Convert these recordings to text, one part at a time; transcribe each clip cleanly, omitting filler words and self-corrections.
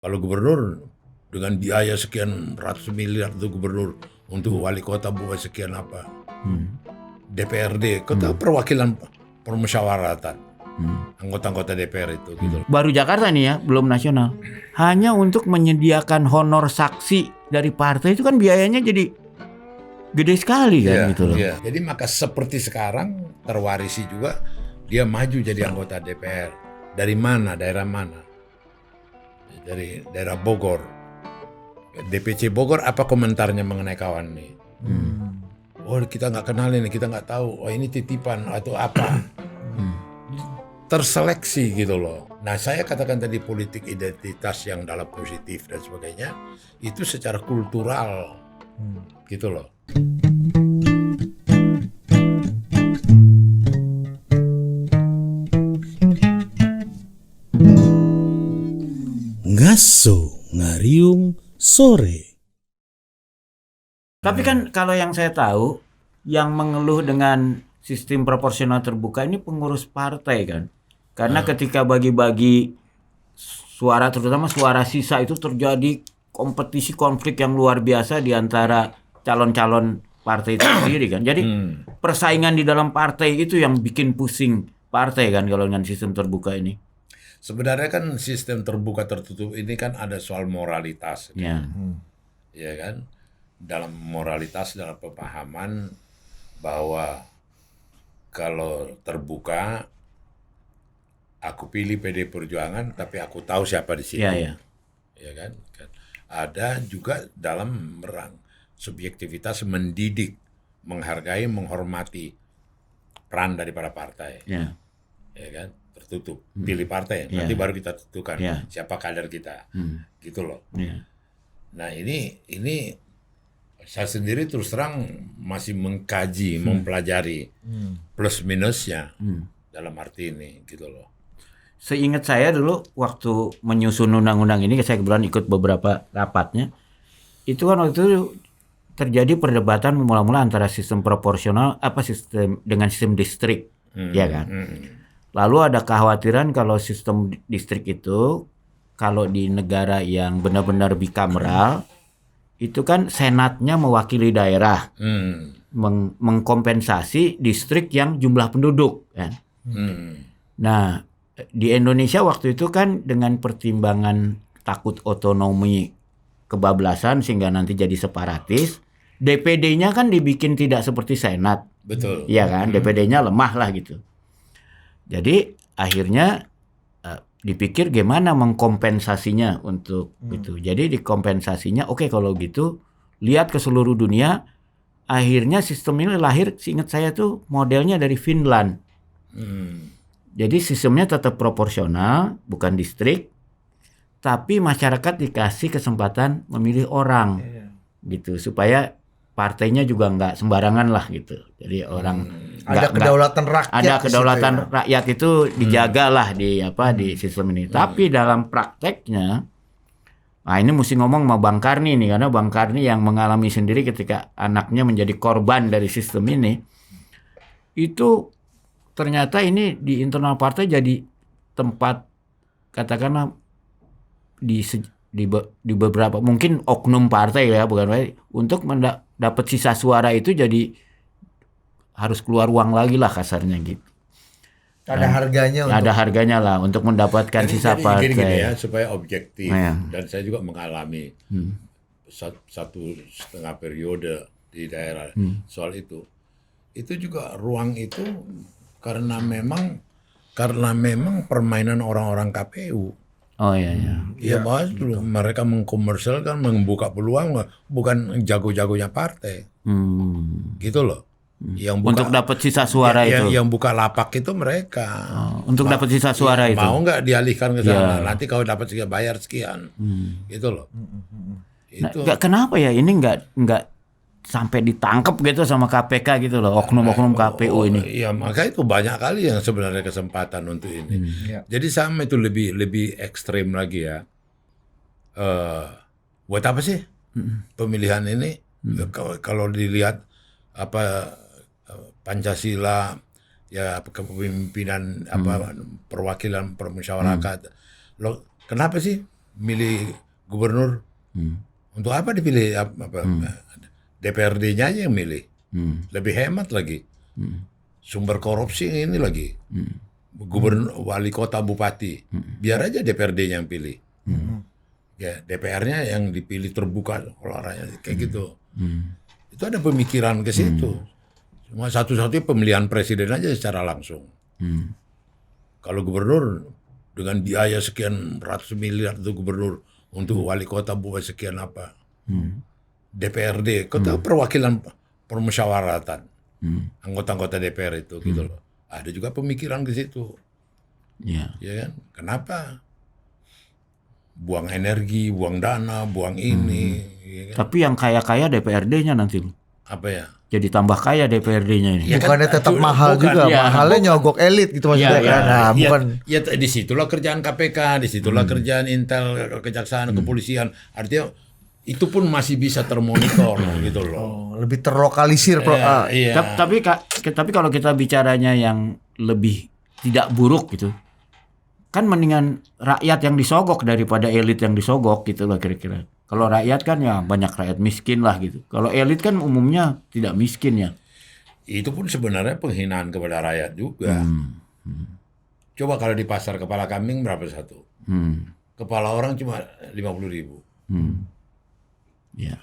Kalau gubernur dengan biaya sekian ratus miliar itu gubernur untuk wali kota buat sekian apa. DPRD, kota perwakilan permusyawaratan. Anggota-anggota DPR itu gitu. Baru Jakarta nih ya, belum nasional. Hanya untuk menyediakan honor saksi dari partai itu kan biayanya jadi gede sekali kan gitu loh. Iya. Jadi maka seperti sekarang terwarisi juga dia maju jadi anggota DPR. Dari mana? Daerah mana? Dari daerah Bogor. DPC Bogor apa komentarnya mengenai kawan nih? Oh kita nggak kenal ini, kita nggak tahu. Oh ini titipan atau apa? Terseleksi gitu loh. Nah saya katakan tadi politik identitas yang dalam positif dan sebagainya itu secara kultural gitu loh. Ngaso ngariung sore. Tapi kan kalau yang saya tahu, yang mengeluh dengan sistem proporsional terbuka ini pengurus partai kan. Karena ketika bagi-bagi suara, terutama suara sisa itu terjadi kompetisi konflik yang luar biasa di antara calon-calon partai itu sendiri kan. Jadi persaingan di dalam partai itu yang bikin pusing partai kan kalau dengan sistem terbuka ini. Sebenarnya kan sistem terbuka tertutup ini kan ada soal moralitas. Ya. Ya kan? Dalam moralitas, dalam pemahaman bahwa kalau terbuka aku pilih PD Perjuangan tapi aku tahu siapa di situ. Ya. Ya kan? Ada juga dalam merang subjektivitas mendidik, menghargai, menghormati peran daripada partai. Ya. Ya kan? Tertutup. Pilih partai, nanti baru kita tentukan siapa kader kita. Gitu loh. Ya. Nah, ini saya sendiri terus terang masih mengkaji, mempelajari plus minusnya dalam arti ini gitu loh. Seingat saya dulu waktu menyusun undang-undang ini, saya kebetulan ikut beberapa rapatnya. Itu kan waktu itu terjadi perdebatan mula-mula antara sistem proporsional dengan sistem distrik, ya kan. Lalu ada kekhawatiran kalau sistem distrik itu kalau di negara yang benar-benar bikameral itu kan senatnya mewakili daerah, mengkompensasi distrik yang jumlah penduduk kan. Nah, di Indonesia waktu itu kan dengan pertimbangan takut otonomi kebablasan sehingga nanti jadi separatis, DPD-nya kan dibikin tidak seperti Senat. Betul. Iya kan, DPD-nya lemah lah gitu. Jadi akhirnya dipikir gimana mengkompensasinya untuk itu. Jadi dikompensasinya oke, kalau gitu lihat ke seluruh dunia. Akhirnya sistem ini lahir, seingat saya tuh modelnya dari Finland. Jadi sistemnya tetap proporsional, bukan distrik, tapi masyarakat dikasih kesempatan memilih orang, gitu, supaya partainya juga nggak sembarangan lah gitu. Jadi orang ada kedaulatan rakyat. Ada kedaulatan rakyat itu dijaga lah di sistem ini. Tapi dalam prakteknya, nah ini mesti ngomong sama Bang Karni nih, karena Bang Karni yang mengalami sendiri ketika anaknya menjadi korban dari sistem ini, itu ternyata ini di internal partai jadi tempat katakanlah di beberapa mungkin oknum partai ya, bukan untuk dapat sisa suara itu jadi harus keluar uang lagi lah kasarnya gitu. Ada harganya. Ada harganya lah untuk mendapatkan sisa partai. Gini ya, supaya objektif. Dan saya juga mengalami 1,5 periode di daerah soal itu. Itu juga ruang itu karena memang permainan orang-orang KPU. Oh iya. Ya bahas mereka mengkomersialkan, membuka peluang, bukan jago-jagonya partai. Gitu loh. Yang buka, untuk dapat sisa suara itu. Yang buka lapak itu mereka. Untuk dapat sisa suara itu. Mau nggak dialihkan ke sana? Nanti kalau dapat sekian bayar sekian. Gitu loh. Itu. Nah, kenapa ya ini nggak sampai ditangkap gitu sama KPK gitu loh, oknum-oknum KPU ini. Iya, maka itu banyak kali yang sebenarnya kesempatan untuk ini. Jadi sama itu lebih ekstrim lagi ya. Buat apa sih pemilihan ini? Kalau dilihat Pancasila, ya kepemimpinan perwakilan permusyawaratan. Loh, kenapa sih milih gubernur. Untuk apa dipilih? DPRD-nya aja yang milih. Lebih hemat lagi. Sumber korupsi ini lagi. Gubernur, wali kota, bupati. Biar aja DPRD-nya yang pilih. Ya, DPR-nya yang dipilih terbuka olahraga kayak gitu. Itu ada pemikiran ke situ. Cuma satu-satunya pemilihan presiden aja secara langsung. Kalau gubernur dengan biaya sekian ratus miliar itu gubernur untuk wali kota buat sekian apa. DPRD, kota perwakilan permusyawaratan. Anggota-anggota DPR itu gitu loh. Ada juga pemikiran ke situ. Ya kan? Kenapa? Buang energi, buang dana, buang ini. Ya kan? Tapi yang kaya-kaya DPRD-nya nanti. Apa ya? Jadi tambah kaya DPRD-nya ini. Ya Bukannya kan, tetap mahal bukan, juga, ya. mahalnya nyogok elit gitu maksudnya kan. Nah, bukan. Ya, disitulah kerjaan KPK, disitulah kerjaan Intel, kejaksaan, kepolisian. Artinya itu pun masih bisa termonitor gitu loh. Oh, lebih terlokalisir. Iya. Tapi kalau kita bicaranya yang lebih tidak buruk gitu, kan mendingan rakyat yang disogok daripada elit yang disogok gitu lah kira-kira. Kalau rakyat kan ya banyak rakyat miskin lah gitu. Kalau elit kan umumnya tidak miskin ya. Itu pun sebenarnya penghinaan kepada rakyat juga. Coba kalau di pasar kepala kambing berapa satu? Kepala orang cuma 50.000. Ya.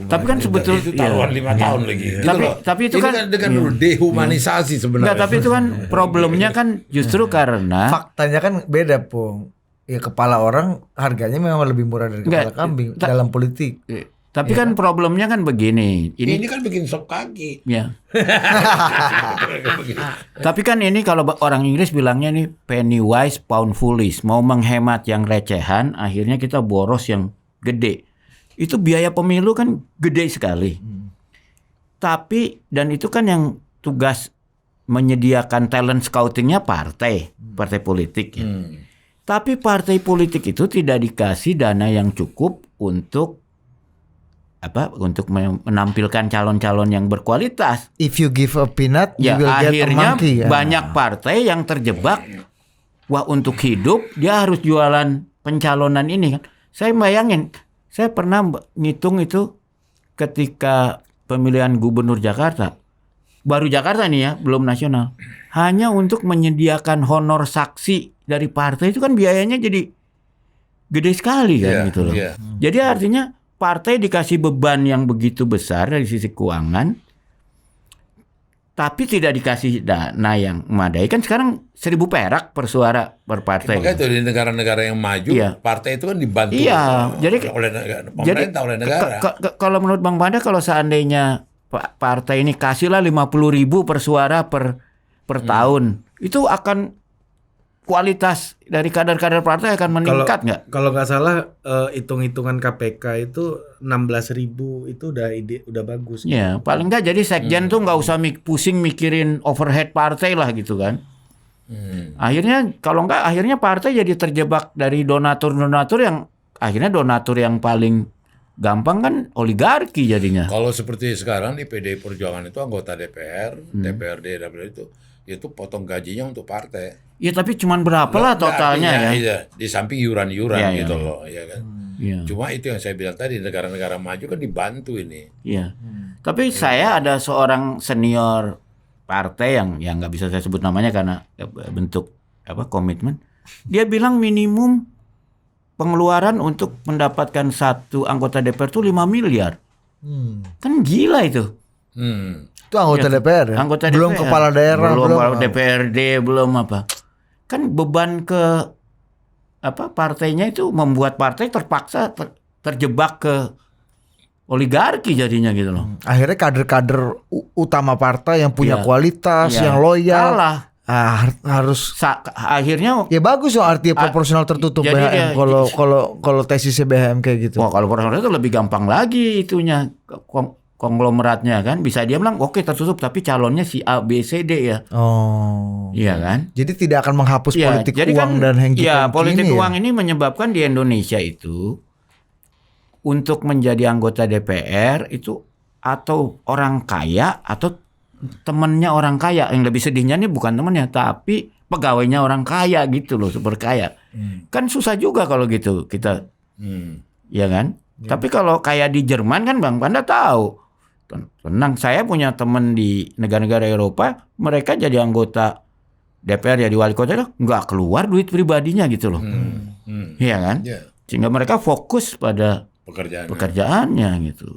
Tapi kan sebetulnya itu taruhan 5 tahun lagi. Gitu Tapi itu ini kan dengan dehumanisasi sebenarnya. Enggak, tapi itu kan problemnya kan justru karena Faktanya kan beda, Pung. Ya kepala orang harganya memang lebih murah dari kepala kambing dalam politik. Tapi kan problemnya kan begini. Ini kan bikin sok kaki. Ya. Tapi kan ini kalau orang Inggris bilangnya nih penny wise pound foolish. Mau menghemat yang recehan, akhirnya kita boros yang gede. Itu biaya pemilu kan gede sekali. Tapi dan itu kan yang tugas menyediakan talent scoutingnya partai politik ya. Tapi partai politik itu tidak dikasih dana yang cukup untuk menampilkan calon-calon yang berkualitas. If you give a peanut, Ya, you will get a akhirnya monkey. banyak partai yang terjebak. Wah, untuk hidup dia harus jualan pencalonan ini kan. Saya bayangin, saya pernah ngitung itu ketika pemilihan gubernur Jakarta. Baru Jakarta nih ya, belum nasional. Hanya untuk menyediakan honor saksi dari partai itu kan biayanya jadi gede sekali kan gitu loh. Jadi artinya partai dikasih beban yang begitu besar dari sisi keuangan, tapi tidak dikasih dana yang memadai. Kan sekarang 1.000 perak per suara per partai. Makanya itu di negara-negara yang maju, partai itu kan dibantu oleh pemerintah, oleh negara. Kalau menurut Bang Panda, kalau seandainya partai ini kasihlah 50.000 per suara per tahun, itu akan kualitas dari kader-kader partai akan meningkat nggak? Kalau nggak salah hitung-hitungan KPK itu 16.000 itu udah bagus. Ya, paling nggak jadi sekjen tuh nggak usah pusing mikirin overhead partai lah gitu kan. Akhirnya kalau nggak, akhirnya partai jadi terjebak dari donatur yang akhirnya donatur yang paling gampang kan oligarki jadinya. Kalau seperti sekarang di PDI Perjuangan itu anggota DPR, DPRD, itu potong gajinya untuk partai. Ya tapi cuman berapa lah totalnya ya? Iya, di samping iuran-iuran gitu loh, ya kan. Iya. Cuma itu yang saya bilang tadi, negara-negara maju kan dibantu ini. Iya. Tapi saya ada seorang senior partai yang nggak bisa saya sebut namanya karena bentuk komitmen. Dia bilang minimum pengeluaran untuk mendapatkan satu anggota DPR itu 5 miliar. Kan gila itu. Itu anggota DPR ya? Anggota belum DPR. Kepala daerah, belum DPRD, belum apa. Kan beban ke partainya itu membuat partai terpaksa terjebak ke oligarki jadinya gitu loh. Akhirnya kader-kader utama partai yang punya kualitas, yang loyal. Kalah. Harus akhirnya ya bagus loh, artinya proporsional tertutup BHM. Kalau tesisnya BHM kayak gitu. Wah, kalau proporsional itu lebih gampang lagi itunya konglomeratnya kan, bisa dia bilang oke tertutup tapi calonnya si A B C D ya. Oh. Iya kan? Jadi tidak akan menghapus politik uang dan hengki-pengki. Ya, politik uang ini menyebabkan di Indonesia itu untuk menjadi anggota DPR itu atau orang kaya atau temennya orang kaya. Yang lebih sedihnya nih bukan temennya tapi pegawainya orang kaya gitu loh, super kaya. Kan susah juga kalau gitu kita, ya kan? Tapi kalau kayak di Jerman kan Bang Panda tahu. Tenang, saya punya teman di negara-negara Eropa, mereka jadi anggota DPR, jadi wali kota, nggak keluar duit pribadinya gitu loh. Iya kan? Ya, Sehingga mereka fokus pada pekerjaannya gitu.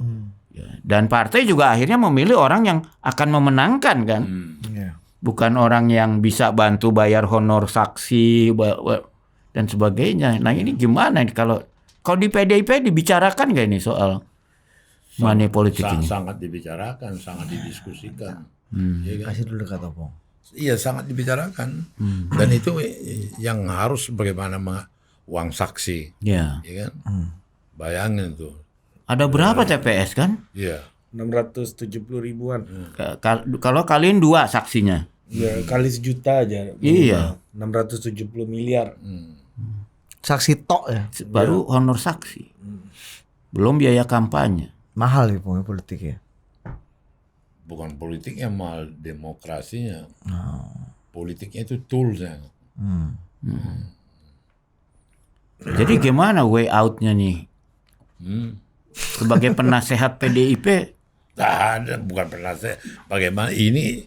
Ya. Dan partai juga akhirnya memilih orang yang akan memenangkan kan. Bukan orang yang bisa bantu bayar honor saksi dan sebagainya. Nah ini gimana kalau di PDIP dibicarakan nggak ini soal money politik ini? Sangat dibicarakan, sangat didiskusikan. Ya kan? Kasih dulu kata Opung. Iya, sangat dibicarakan. Dan itu yang harus bagaimana uang saksi. Ya. Ya kan? Bayangin tuh. Ada berapa TPS kan? Iya. 670 ribuan. Kalau kalian 2 saksinya. Ya, kali sejuta aja. Iya. 670 miliar. Saksi tok ya. Baru honor saksi. Belum biaya kampanye. Mahal ya Pung, politik ya. Bukan politiknya, mal demokrasinya. Politiknya itu toolsnya. Jadi gimana way out-nya nih? Sebagai penasehat PDIP, Ada, bukan pernah saya. Bagaimana ini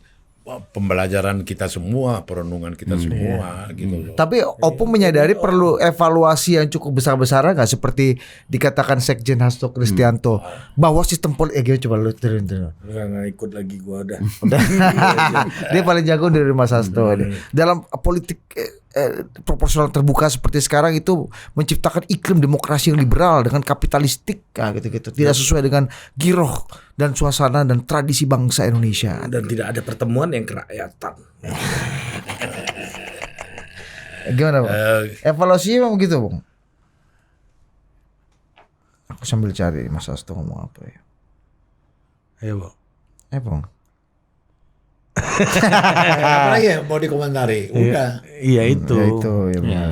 pembelajaran kita semua, perenungan kita semua, gitu loh. Tapi Opung menyadari perlu evaluasi yang cukup besar-besaran nggak seperti dikatakan Sekjen Hasto Kristianto bahwa sistem politik coba lu turun. Nggak ikut lagi gua udah. Dia paling jago dari Mas Hasto ini. Dalam politik proporsional terbuka seperti sekarang itu menciptakan iklim demokrasi yang liberal dengan kapitalistik gitu-gitu. Tidak sesuai dengan giroh dan suasana dan tradisi bangsa Indonesia. Dan tidak ada pertemuan yang kerakyatan. Gimana Bang? Evaluasinya memang begitu Bang? Aku sambil cari Mas Hasto ngomong apa ya. Ayo Bang. Bang. Apa lagi ya mau dikomentari? Udah. Iya itu. Ya itu ya benar.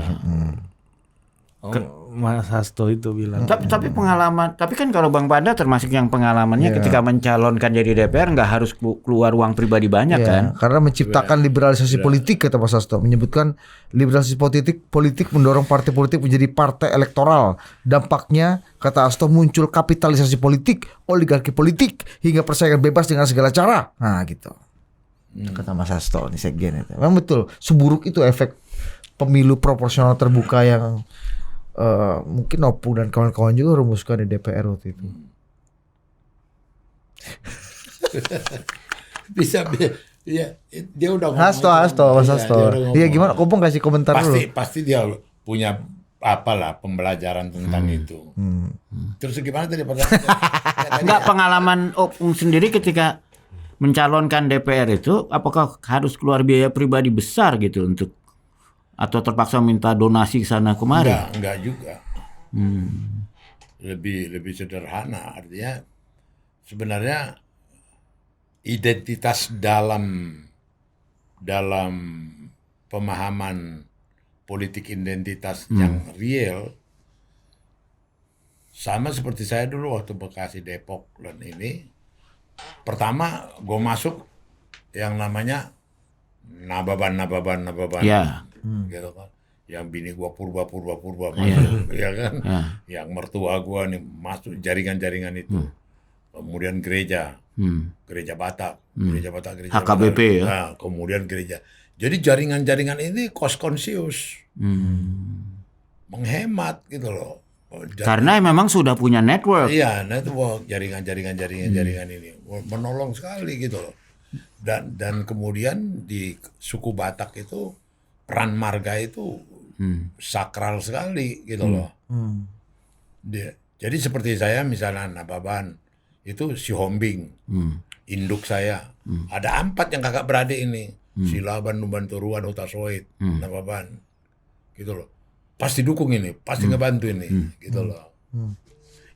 Mas Hasto itu bilang. tapi pengalaman, tapi kan kalau Bang Panda termasuk yang pengalamannya ketika mencalonkan jadi DPR nggak harus keluar uang pribadi banyak kan? Karena menciptakan liberalisasi politik kata Mas Hasto, menyebutkan liberalisasi politik mendorong partai politik menjadi partai elektoral. Dampaknya kata Hasto muncul kapitalisasi politik, oligarki politik hingga persaingan bebas dengan segala cara. Nah gitu. Kata Mas Hasto nih Sekjen itu. Memang betul seburuk itu efek pemilu proporsional terbuka yang mungkin Opung dan kawan-kawan juga rumuskan di DPR waktu itu. Bisa ya, dia udah ngomong. Hasto Mas Hasto. Iya gimana? Opung kasih komentar dulu. Pasti dia punya apalah pembelajaran tentang itu. Terus gimana tadi pertanyaannya? Enggak, pengalaman Opung sendiri ketika mencalonkan DPR itu, apakah harus keluar biaya pribadi besar gitu untuk, atau terpaksa minta donasi ke sana kemari? Enggak juga. Lebih sederhana, artinya sebenarnya identitas dalam pemahaman politik identitas yang real sama seperti saya dulu waktu Bekasi, Depok dan ini. Pertama gue masuk yang namanya nababan Ya. gitu kan, yang bini gue purba masuk, ya kan, yang mertua gue nih masuk jaringan itu, kemudian gereja Batak, gereja HKBP Batak. ya. Nah, kemudian gereja, jadi jaringan ini cost conscious, menghemat gitu loh. Karena memang sudah punya network. Iya, network jaringan ini menolong sekali gitu loh. Dan kemudian di suku Batak itu peran marga itu sakral sekali gitu loh. Jadi seperti saya misalnya Nababan itu si Hombing, induk saya. Ada 4 yang kakak beradik ini, Silaban, Nuban, Turuan, Hutasoit, Nababan, gitu loh. Pasti dukung ini, pasti ngebantu ini, gitu loh.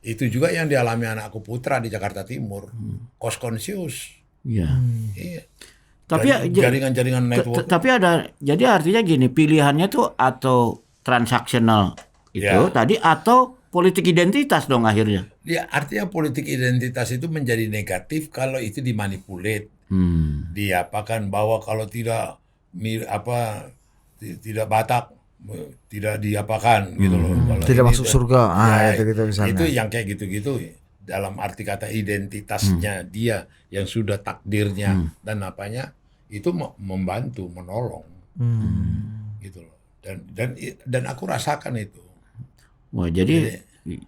Itu juga yang dialami anakku Putra di Jakarta Timur, cost conscious. Iya. Iya. Tapi jaringan network. Tapi ada, jadi artinya gini, pilihannya tuh atau transaksional itu tadi atau politik identitas dong akhirnya. Ya, artinya politik identitas itu menjadi negatif kalau itu dimanipulate. Diapakan bahwa kalau tidak Batak tidak diapakan gitu loh. Kalau Tidak ini masuk surga. ya, Itu gitu misalnya. itu yang kayak gitu-gitu dalam arti kata identitasnya dia yang sudah takdirnya dan apanya itu membantu, menolong gitu loh. Dan aku rasakan itu. Wah, jadi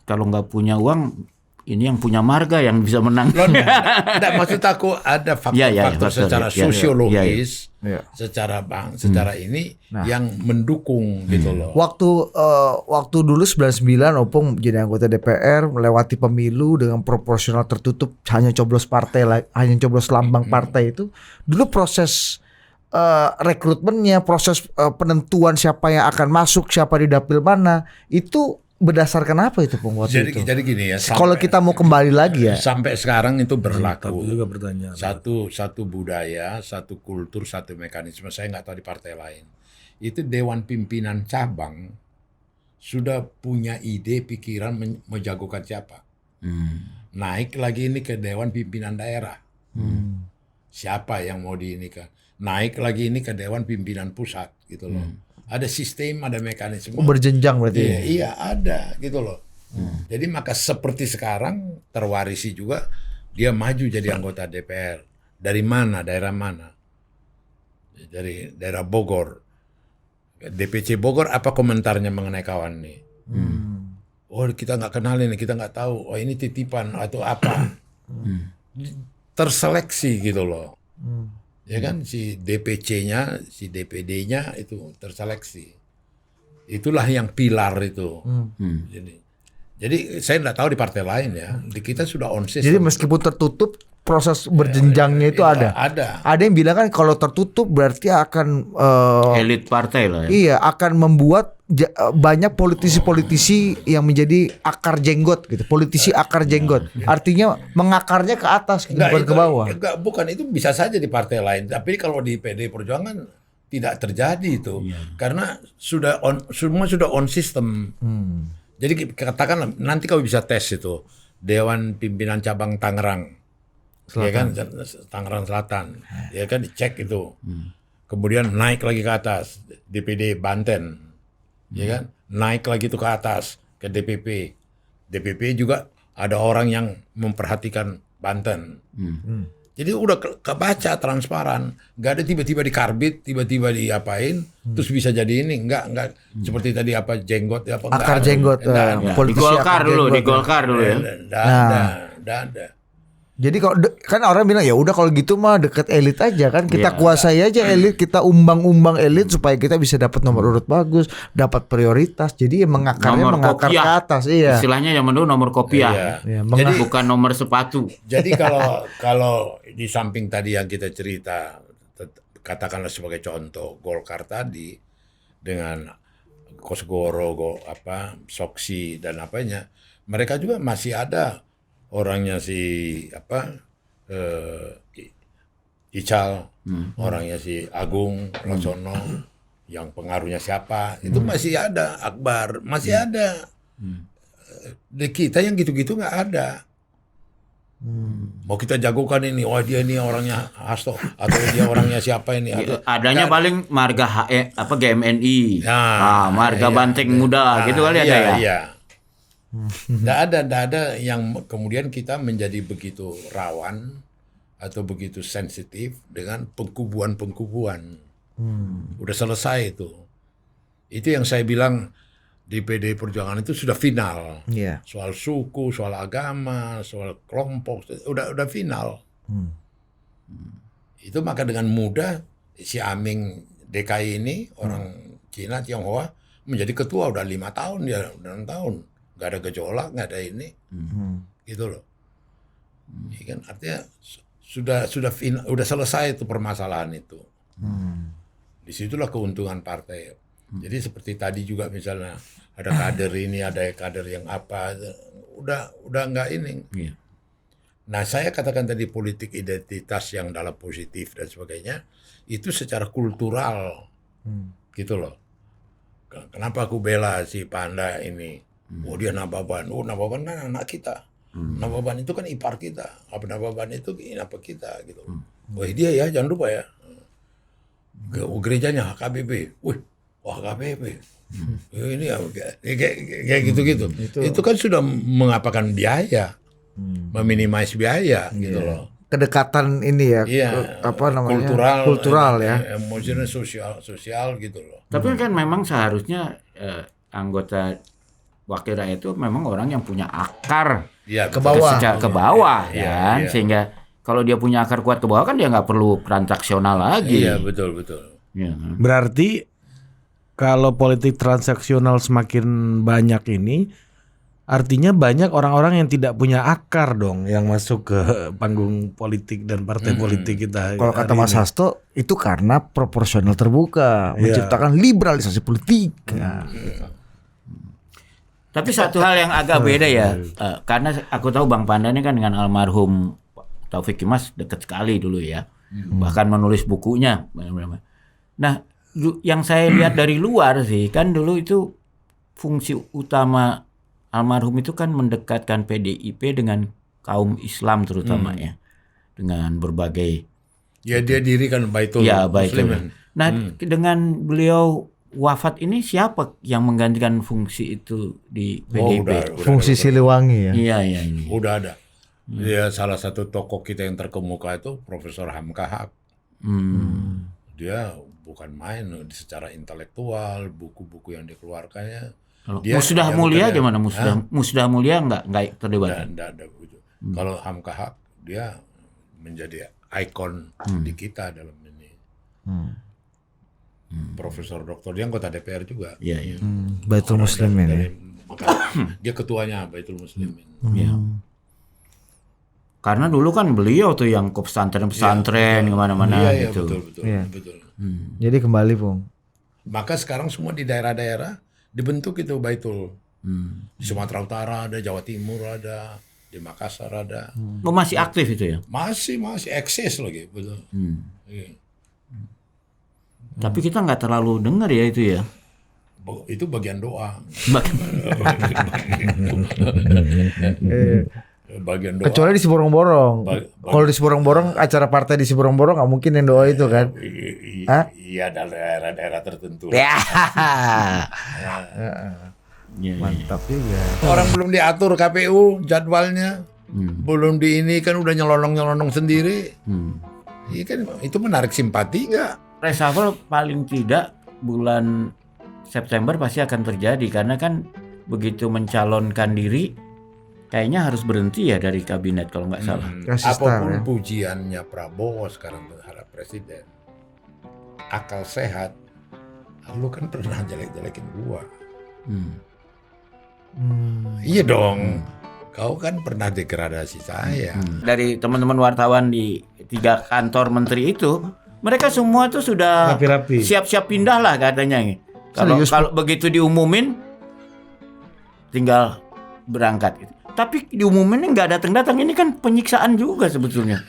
kalau nggak punya uang, ini yang punya marga yang bisa menang. Enggak, maksud aku ada faktor-faktor faktor, secara sosiologis, Iya. secara secara ini yang mendukung gitu loh. Waktu dulu 99 Opung jadi anggota DPR melewati pemilu dengan proporsional tertutup, hanya coblos partai, hanya coblos lambang partai itu. Dulu proses rekrutmennya, proses penentuan siapa yang akan masuk, siapa di dapil mana, itu berdasarkan apa itu Pung waktu itu? Jadi gini ya. Kalau kita mau kembali lagi ya. Sampai sekarang itu berlaku. Tapi juga bertanya. Satu budaya, satu kultur, satu mekanisme. Saya nggak tahu di partai lain. Itu Dewan Pimpinan Cabang sudah punya ide, pikiran menjagokan siapa. Naik lagi ini ke Dewan Pimpinan Daerah. Siapa yang mau diinikan. Naik lagi ini ke Dewan Pimpinan Pusat gitu loh. Ada sistem, ada mekanisme. Berjenjang berarti. Iya, ada gitu loh. Jadi maka seperti sekarang terwarisi juga dia maju jadi anggota DPR. Dari mana? Daerah mana? Dari daerah Bogor. DPC Bogor apa komentarnya mengenai kawan nih? Oh kita nggak kenal ini, kita nggak tahu. Oh ini titipan atau apa? Terseleksi gitu loh. Ya kan si DPC-nya, si DPD-nya itu terseleksi. Itulah yang pilar itu. Jadi saya nggak tahu di partai lain ya. Di kita sudah on system. Jadi meskipun tertutup, proses berjenjangnya itu ada. Ada yang bilang kan kalau tertutup berarti akan Elit partai lah ya. iya akan membuat banyak politisi-politisi yang menjadi akar jenggot gitu. Politisi akar jenggot. Artinya mengakarnya ke atas gitu, bukan ke bawah. Bukan, itu bisa saja di partai lain. Tapi kalau di PD Perjuangan tidak terjadi itu. Karena semua sudah on system. Jadi katakanlah nanti kau bisa tes itu Dewan Pimpinan Cabang Tangerang. Ya kan Tangerang Selatan. Ya kan dicek itu. Kemudian naik lagi ke atas DPD Banten. Ya kan? Naik lagi tuh ke atas ke DPP. DPP juga ada orang yang memperhatikan Banten. Jadi udah kebaca transparan, nggak ada tiba-tiba dikarbit, tiba-tiba diapain, terus bisa jadi ini, nggak seperti tadi apa jenggot, apa Akar jenggot, Di Golkar dulu ya. Nggak ada. Jadi kalau kan orang bilang ya udah kalau gitu mah deket elit aja kan, kita kuasai aja elit, kita umbang-umbang elit supaya kita bisa dapat nomor urut bagus, dapat prioritas. Jadi ya mengakarnya mengakar ke atas, iya. Istilahnya yang dulu nomor kopiah. Jadi Bukan nomor sepatu. Jadi kalau di samping tadi yang kita cerita, katakanlah sebagai contoh Golkar tadi dengan Kosgoro, Soksi dan apanya, mereka juga masih ada orangnya si Ical, orangnya si Agung Laksono, yang pengaruhnya siapa, itu masih ada. Akbar masih ada. Di kita yang gitu-gitu nggak ada. Mau kita jagokan ini, oh dia ini orangnya Hasto atau dia orangnya siapa ini? Adanya paling marga GMNI, marga iya, Banteng Muda gitu kali ada ya. Iya. Nggak ada yang kemudian kita menjadi begitu rawan atau begitu sensitif dengan pengkubuan. Udah selesai itu. Itu yang saya bilang di PD Perjuangan itu sudah final. Soal suku, soal agama, soal kelompok, udah final. Itu maka dengan mudah si Aming DKI ini orang Cina Tionghoa menjadi ketua udah 5 tahun dia, udah 6 tahun. Nggak ada gejolak, nggak ada ini, gitu loh. Ya kan artinya sudah selesai itu permasalahan itu. Disitulah keuntungan partai. Jadi seperti tadi juga misalnya ada kader ini, ada kader yang apa, udah nggak ini. Nah saya katakan tadi politik identitas yang dalam positif dan sebagainya itu secara kultural, gitu loh. Kenapa aku bela si Panda ini? Oh dia Nababan, Nababan kan anak kita. Nababan itu kan ipar kita. Nababan itu apa kita gitu. Wah dia ya jangan lupa ya. Ke gerejanya HKBP. Wih, wah KPP. Ini kayak gitu-gitu. Itu kan sudah mengapakan biaya, meminimais biaya gitu loh. Kedekatan ini ya, Iya, apa namanya? kultural ya. emosional, sosial gitu loh. Tapi kan memang seharusnya anggota wakil rakyat itu memang orang yang punya akar Iya, Ke bawah. ke bawah Iya, kan, iya. sehingga kalau dia punya akar kuat ke bawah kan dia nggak perlu transaksional lagi. Iya, betul. Iya kan? Berarti kalau politik transaksional semakin banyak ini, artinya banyak orang-orang yang tidak punya akar dong yang masuk ke panggung politik dan partai politik kita. Kalau kata hari Mas ini. Hasto itu karena proporsional terbuka, menciptakan liberalisasi politik. Ya. Tapi satu hal yang agak beda ya, karena aku tahu Bang Panda ini kan dengan almarhum Taufik Kimas dekat sekali dulu ya, bahkan menulis bukunya. Nah, yang saya lihat dari luar sih, kan dulu itu fungsi utama almarhum itu kan mendekatkan PDIP dengan kaum Islam terutama ya, dengan berbagai Ya dia dirikan Baitul ya baik. Muslimin. Nah, dengan beliau wafat ini siapa yang menggantikan fungsi itu di Oh, PDIP? Fungsi Siliwangi ya. Iya. Udah ada. Dia salah satu tokoh kita yang terkemuka itu Profesor Hamka Haq. Dia bukan main secara intelektual, buku-buku yang dikeluarkannya. Kalau Dia Musdah yang Mulia bukannya- gimana? Musdah Mulia nggak terlibat. Nggak ada begitu. Kalau Hamka Haq dia menjadi ikon di kita dalam ini. Profesor Doktor dia anggota DPR juga. Iya. Baitul Muslimin ya. Dia ketuanya Baitul Muslimin. Iya. Karena dulu kan beliau tuh yang ke pesantren kemana-mana Iya, gitu. betul. Iya. Betul. Jadi kembali Pung. Maka sekarang semua di daerah-daerah dibentuk itu Baitul. Di Sumatera Utara ada, Jawa Timur ada, di Makassar ada. Oh, masih aktif itu ya. Masih eksis lagi, betul. Iya. Tapi kita nggak terlalu dengar ya itu ya. Itu bagian doa. Bagian doa. Kecuali di Siborong-Borong. Kalau di Siborong-Borong, acara partai di Siborong-Borong nggak mungkin yang doa itu kan. Hah? Iya, dalam daerah-daerah tertentu. Ya. Mantap juga. Orang belum diatur KPU jadwalnya. Belum di ini kan udah nyelonong-nyelonong sendiri. Iya kan itu menarik simpati nggak? Reshuffle paling tidak bulan September pasti akan terjadi karena kan begitu mencalonkan diri kayaknya harus berhenti ya dari kabinet kalau nggak salah. Kasih star, Apapun ya. pujiannya Prabowo sekarang terhadap presiden, akal sehat, lu kan pernah jelek-jelekin gua. Iya dong, kau kan pernah degradasi saya. Dari teman-teman wartawan di 3 kantor menteri itu, mereka semua tuh sudah Rapi-rapi. siap-siap pindah lah katanya. Kalau Serius, kalau begitu diumumin, tinggal berangkat. Tapi diumuminnya nggak datang-datang. Ini kan penyiksaan juga sebetulnya.